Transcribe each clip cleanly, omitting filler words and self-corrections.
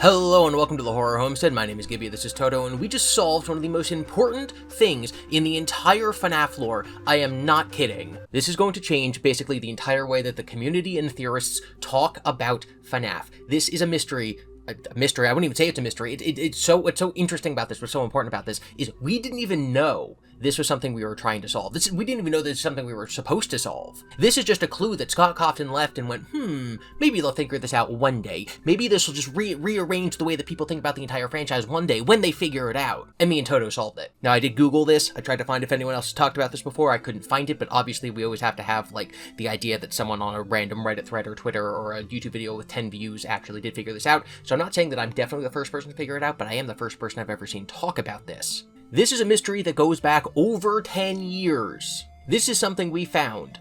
Hello and welcome to the Horror Homestead. My name is GiBi, this is Toto, and we just solved one of the most important things in the entire Fnaf lore. I am not kidding. This is going to change basically the entire way that the community and theorists talk about Fnaf. This is a mystery. I wouldn't even say it's a mystery. It's so interesting about this, what's so important about this, is we didn't even know this was something we were trying to solve. We didn't even know this is something we were supposed to solve. This is just a clue that Scott Cawthon left and went, maybe they'll figure this out one day. Maybe this will just rearrange the way that people think about the entire franchise one day when they figure it out. And me and Toto solved it. Now, I did Google this. I tried to find if anyone else talked about this before. I couldn't find it, but obviously we always have to have, like, the idea that someone on a random Reddit thread or Twitter or a YouTube video with 10 views actually did figure this out. So I'm not saying that I'm definitely the first person to figure it out, but I am the first person I've ever seen talk about this. This is a mystery that goes back over 10 years. This is something we found.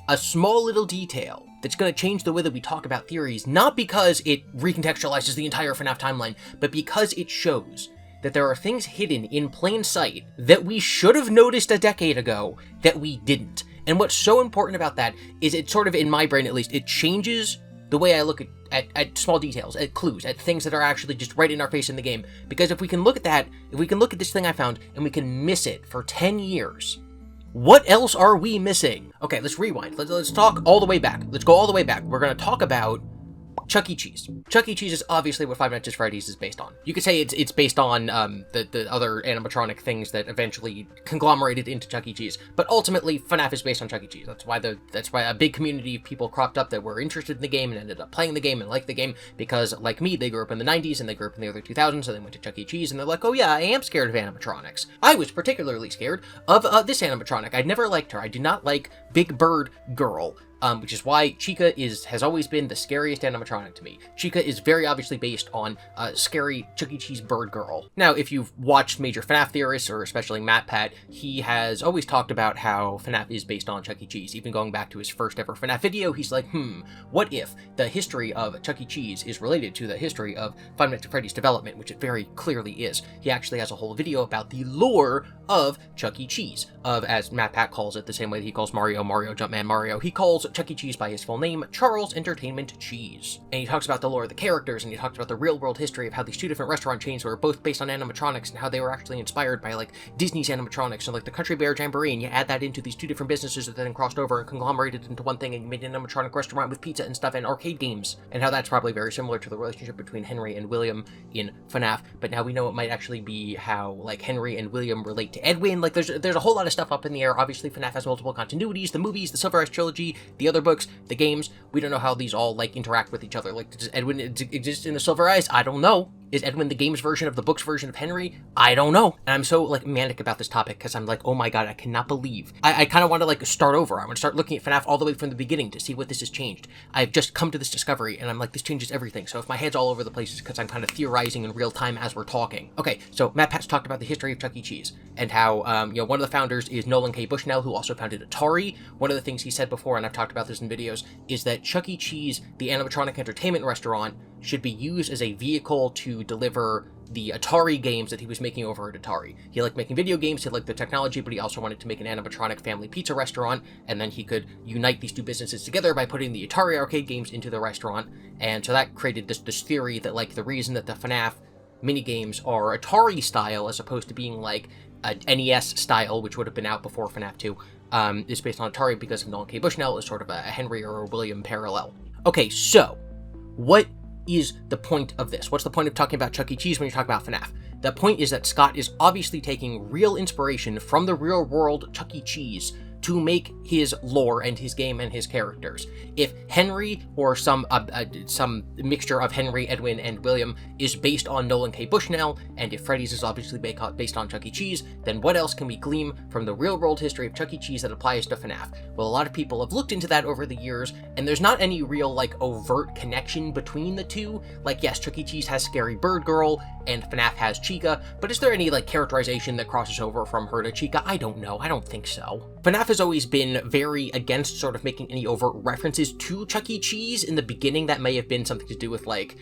A small little detail that's going to change the way that we talk about theories, not because it recontextualizes the entire FNAF timeline, but because it shows that there are things hidden in plain sight that we should have noticed a decade ago that we didn't. And what's so important about that is it sort of, in my brain at least, it changes the way I look at small details, at clues, at things that are actually just right in our face in the game. Because if we can look at that, if we can look at this thing I found, and we can miss it for 10 years, what else are we missing? Okay, let's rewind. Let's talk all the way back. Let's go all the way back. We're going to talk about Chuck E. Cheese. Chuck E. Cheese is obviously what Five Nights at Freddy's is based on. You could say it's based on the other animatronic things that eventually conglomerated into Chuck E. Cheese, but ultimately FNAF is based on Chuck E. Cheese. That's why a big community of people cropped up that were interested in the game and ended up playing the game and liked the game because, like me, they grew up in the 90s and they grew up in the early 2000s, so they went to Chuck E. Cheese and they're like, oh yeah, I am scared of animatronics. I was particularly scared of this animatronic. I never liked her. I do not like Big Bird Girl. Which is why Chica has always been the scariest animatronic to me. Chica is very obviously based on scary Chuck E. Cheese bird girl. Now, if you've watched major FNAF theorists, or especially matpat, he has always talked about how FNAF is based on Chuck E. Cheese. Even going back to his first ever FNAF video, he's like, what if the history of Chuck E. Cheese is related to the history of Five Nights at Freddy's development, which it very clearly is. He actually has a whole video about the lore of Chuck E. Cheese, of, as matpat calls it, the same way that he calls Mario Jumpman Mario, he calls Chuck E. Cheese by his full name, Charles Entertainment Cheese. And he talks about the lore of the characters, and he talks about the real-world history of how these two different restaurant chains were both based on animatronics, and how they were actually inspired by, like, Disney's animatronics, and like the Country Bear Jamboree, and you add that into these two different businesses that then crossed over and conglomerated into one thing, and you made an animatronic restaurant with pizza and stuff and arcade games, and how that's probably very similar to the relationship between Henry and William in FNAF, but now we know it might actually be how, like, Henry and William relate to Edwin. Like, there's a whole lot of stuff up in the air. Obviously, FNAF has multiple continuities, the movies, the Silver Eyes trilogy, the other books, the games. We don't know how these all, like, interact with each other. Like, does Edwin exist in the Silver Eyes? I don't know. Is Edwin the game's version of the book's version of Henry? I don't know. And I'm so, like, manic about this topic because I'm like, oh my god, I cannot believe. I kind of want to, like, start over. I want to start looking at FNAF all the way from the beginning to see what this has changed. I've just come to this discovery and I'm like, this changes everything. So if my head's all over the place, it's because I'm kind of theorizing in real time as we're talking. Okay, so matpat's talked about the history of Chuck E. Cheese and how, one of the founders is Nolan K. Bushnell, who also founded Atari. One of the things he said before, and I've talked about this in videos, is that Chuck E. Cheese, the animatronic entertainment restaurant, should be used as a vehicle to deliver the Atari games that he was making over at Atari. He liked making video games, he liked the technology, but he also wanted to make an animatronic family pizza restaurant, and then he could unite these two businesses together by putting the Atari arcade games into the restaurant, and so that created this theory that, like, the reason that the FNAF minigames are Atari style as opposed to being, like, a NES style, which would have been out before FNAF 2, is based on Atari because of Nolan K. Bushnell is sort of a Henry or a William parallel. Okay, so, what is the point of this? What's the point of talking about Chuck E. Cheese when you're talking about FNAF? The point is that Scott is obviously taking real inspiration from the real world Chuck E. Cheese to make his lore and his game and his characters. If Henry, or some mixture of Henry, Edwin, and William, is based on Nolan K. Bushnell, and if Freddy's is obviously based on Chuck E. Cheese, then what else can we glean from the real-world history of Chuck E. Cheese that applies to FNAF? Well, a lot of people have looked into that over the years, and there's not any real, like, overt connection between the two. Like, yes, Chuck E. Cheese has Scary Bird Girl, and FNAF has Chica, but is there any, like, characterization that crosses over from her to Chica? I don't know. I don't think so. FNAF has always been very against sort of making any overt references to Chuck E. Cheese. In the beginning, that may have been something to do with, like,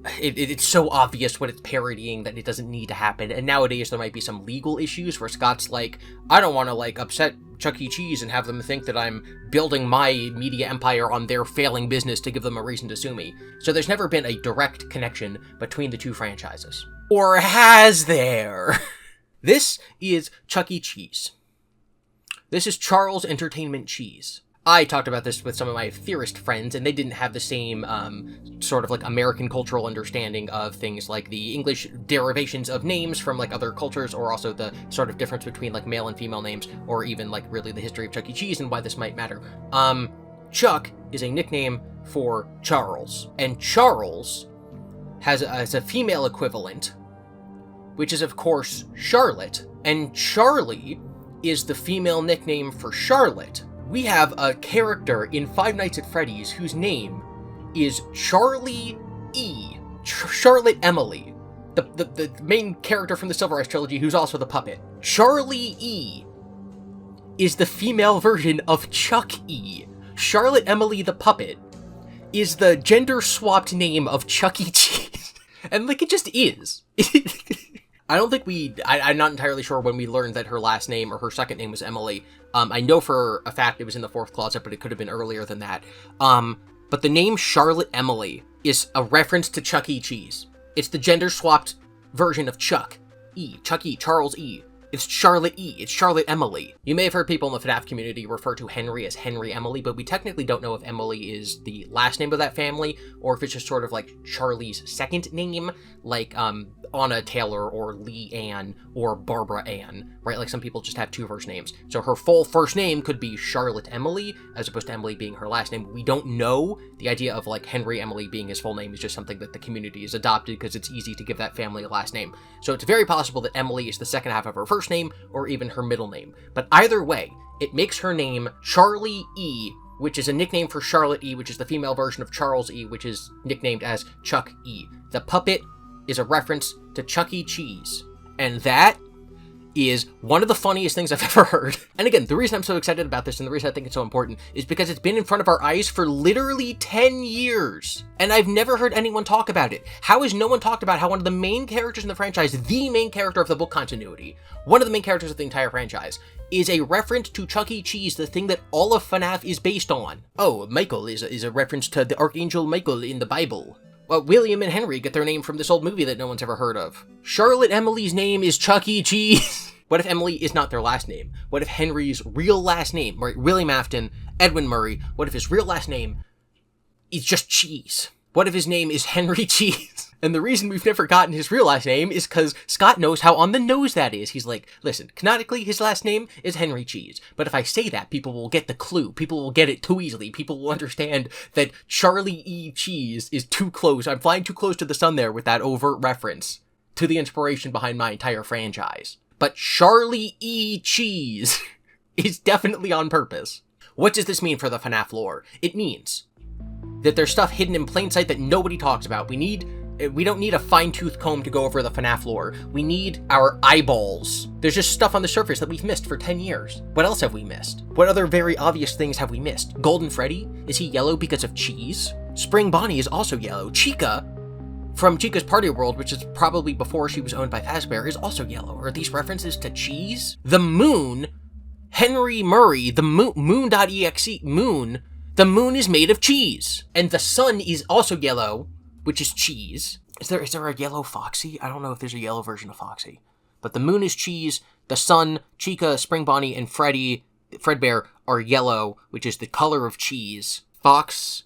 it's so obvious what it's parodying that it doesn't need to happen. And nowadays there might be some legal issues where Scott's like, I don't want to like upset Chuck E. Cheese and have them think that I'm building my media empire on their failing business to give them a reason to sue me. So there's never been a direct connection between the two franchises. Or has there? This is Chuck E. Cheese. This is Charles Entertainment Cheese. I talked about this with some of my theorist friends, and they didn't have the same sort of like American cultural understanding of things like the English derivations of names from like other cultures, or also the sort of difference between like male and female names, or even like really the history of Chuck E. Cheese and why this might matter. Chuck is a nickname for Charles, and Charles has a female equivalent, which is of course Charlotte, and Charlie is the female nickname for Charlotte. We have a character in Five Nights at Freddy's whose name is Charlie E. Charlotte Emily, the main character from the Silver Eyes trilogy, who's also the puppet. Charlie E. is the female version of Chuck E. Charlotte Emily the puppet is the gender-swapped name of Chuck E. Cheese. And like, it just is. I don't think I'm not entirely sure when we learned that her last name or her second name was Emily. I know for a fact it was in the fourth closet, but it could have been earlier than that. But the name Charlotte Emily is a reference to Chuck E. Cheese. It's the gender-swapped version of Chuck E. Chuck E. Charles E. It's Charlotte E. It's Charlotte Emily. You may have heard people in the FNAF community refer to Henry as Henry Emily, but we technically don't know if Emily is the last name of that family, or if it's just sort of like Charlie's second name, like Anna Taylor or Lee Ann or Barbara Ann, right? Like some people just have two first names. So her full first name could be Charlotte Emily, as opposed to Emily being her last name. We don't know. The idea of like Henry Emily being his full name is just something that the community has adopted because it's easy to give that family a last name. So it's very possible that Emily is the second half of her first name, or even her middle name. But either way, it makes her name Charlie E., which is a nickname for Charlotte E., which is the female version of Charles E., which is nicknamed as Chuck E. The puppet is a reference to Chuck E. Cheese. And that is one of the funniest things I've ever heard. And again, the reason I'm so excited about this and the reason I think it's so important is because it's been in front of our eyes for literally 10 years. And I've never heard anyone talk about it. How has no one talked about how one of the main characters in the franchise, the main character of the book continuity, one of the main characters of the entire franchise, is a reference to Chuck E. Cheese, the thing that all of FNAF is based on? Oh, Michael is a reference to the Archangel Michael in the Bible. Well, William and Henry get their name from this old movie that no one's ever heard of. Charlotte Emily's name is Chuck E. Cheese. What if Emily is not their last name? What if Henry's real last name, right? William Afton, Edwin Murray, what if his real last name is just Cheese? What if his name is Henry Cheese? And the reason we've never gotten his real last name is because Scott knows how on the nose that is. He's like, listen, canonically, his last name is Henry Cheese. But if I say that, people will get the clue. People will get it too easily. People will understand that Charlie E. Cheese is too close. I'm flying too close to the sun there with that overt reference to the inspiration behind my entire franchise. But Charlie E. Cheese is definitely on purpose. What does this mean for the FNAF lore? It means that there's stuff hidden in plain sight that nobody talks about. We don't need a fine-tooth comb to go over the FNAF lore. We need our eyeballs. There's just stuff on the surface that we've missed for 10 years. What else have we missed? What other very obvious things have we missed? Golden Freddy? Is he yellow because of cheese? Spring Bonnie is also yellow. Chica, from Chica's Party World, which is probably before she was owned by Fazbear, is also yellow. Are these references to cheese? The moon, Henry Murray, the moon.exe, moon, the moon is made of cheese. And the sun is also yellow, which is cheese. Is there a yellow Foxy? I don't know if there's a yellow version of Foxy. But the moon is cheese, the sun, Chica, Spring Bonnie, and Fredbear are yellow, which is the color of cheese. Fox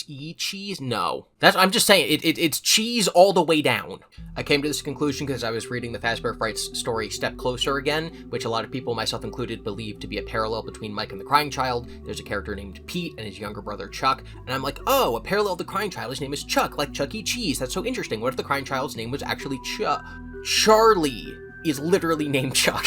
E cheese? No. I'm just saying, it's cheese all the way down. I came to this conclusion because I was reading the Fazbear Frights story Step Closer again, which a lot of people, myself included, believe to be a parallel between Mike and the Crying Child. There's a character named Pete and his younger brother Chuck, and I'm like, oh, a parallel to the Crying Child. His name is Chuck, like Chuck E. Cheese. That's so interesting. What if the Crying Child's name was actually Chuck? Charlie is literally named Chuck.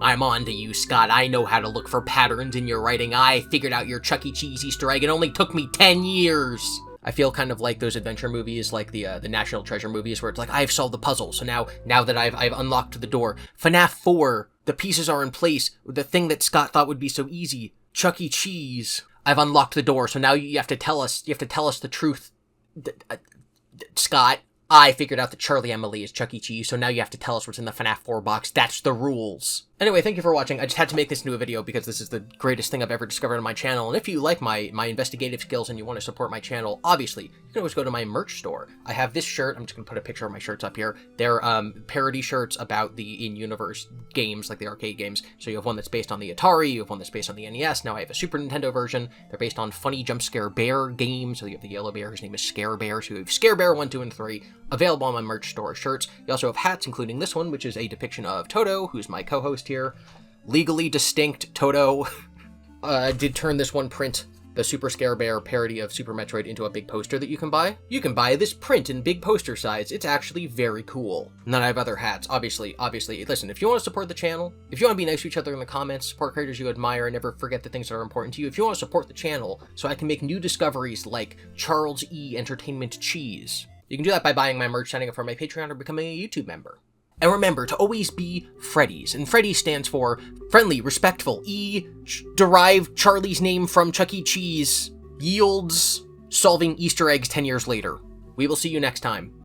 I'm on to you, Scott. I know how to look for patterns in your writing. I figured out your Chuck E. Cheese Easter egg. It only took me 10 years. I feel kind of like those adventure movies, like the National Treasure movies, where it's like, I've solved the puzzle, so now that I've unlocked the door. FNAF 4, the pieces are in place. The thing that Scott thought would be so easy, Chuck E. Cheese. I've unlocked the door, so now you have to tell us the truth Scott, I figured out that Charlie Emily is Chuck E. Cheese, so now you have to tell us what's in the FNAF 4 box. That's the rules. Anyway, thank you for watching. I just had to make this into a video because this is the greatest thing I've ever discovered on my channel, and if you like my investigative skills and you want to support my channel, obviously, you can always go to my merch store. I have this shirt. I'm just going to put a picture of my shirts up here. They're parody shirts about the in-universe games, like the arcade games. So you have one that's based on the Atari, you have one that's based on the NES, now I have a Super Nintendo version. They're based on funny jump scare bear games, so you have the yellow bear, his name is Scare Bear, so you have Scare Bear 1, 2, and 3, available on my merch store shirts. You also have hats, including this one, which is a depiction of Toto, who's my co-host here. Legally distinct Toto did turn this one print, the Super Scare Bear parody of Super Metroid, into a big poster that you can buy. You can buy this print in big poster size. It's actually very cool. And then I have other hats. Obviously, listen, if you want to support the channel, if you want to be nice to each other in the comments, support creators you admire, and never forget the things that are important to you, if you want to support the channel so I can make new discoveries like Charles E. Entertainment Cheese, you can do that by buying my merch, signing up for my Patreon, or becoming a YouTube member. And remember to always be Freddy's. And Freddy's stands for friendly, respectful. Derived Charlie's name from Chuck E. Cheese. Yields solving Easter eggs 10 years later. We will see you next time.